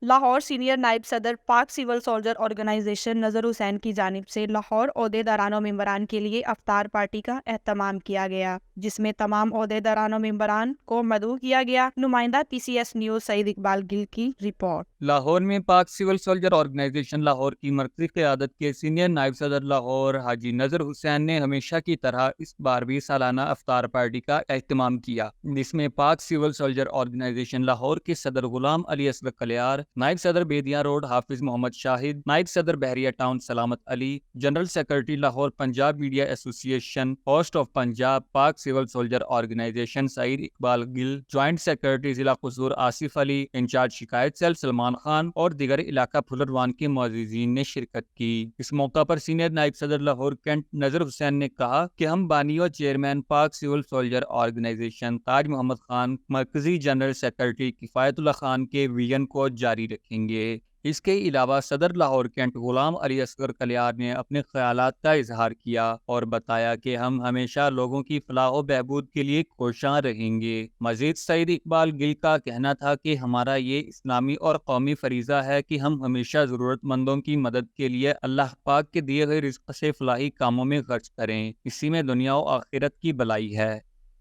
Lahore senior نائب صدر پاک سول سولجر آرگنائزیشن نذر حسین کی جانب سے لاہور عہدیداران و ممبران کے لیے افطار پارٹی کا اہتمام کیا گیا، جس میں تمام عہدیداران و ممبران کو مدعو کیا گیا۔ نمائندہ PCS نیوز سعید اقبال گل کی رپورٹ۔ لاہور میں پاک سول سولجر آرگنائزیشن لاہور کی مرکزی قیادت کے سینئر نائب صدر لاہور حاجی نذر حسین نے ہمیشہ کی طرح اس بار بھی سالانہ افطار پارٹی کا اہتمام کیا، جس میں پاک سول سولجر آرگنائزیشن لاہور کے صدر غلام علی اصغر کلیار، نائب صدر بیدیاں روڈ حافظ محمد شاہد، نائب صدر Bahria town Salamat Ali, general secretary Lahore Punjab media association host of Punjab Pak civil soldier organisation Saeed Iqbal Gill, joint secretary ضلع قصور آصف علی، انچارج شکایت سیل سلمان خان اور دیگر علاقہ پھلروان کے معززین نے شرکت کی۔ اس موقع پر سینئر نائب صدر لاہور کینٹ نذر حسین نے کہا کہ ہم بانی و چیئرمین پاک civil soldier organization Taj Muhammad Khan, مرکزی جنرل سیکرٹری کفایت اللہ خان کے ویژن کو جاری رکھیں گے۔ اس کے علاوہ صدر لاہور کینٹ غلام علی اصغر کلیار نے اپنے خیالات کا اظہار کیا اور بتایا کہ ہم ہمیشہ لوگوں کی فلاح و بہبود کے لیے کوشاں رہیں گے۔ مزید سعید اقبال گل کا کہنا تھا کہ ہمارا یہ اسلامی اور قومی فریضہ ہے کہ ہم ہمیشہ ضرورت مندوں کی مدد کے لیے اللہ پاک کے دیے گئے رزق سے فلاحی کاموں میں خرچ کریں، اسی میں دنیا و آخرت کی بھلائی ہے۔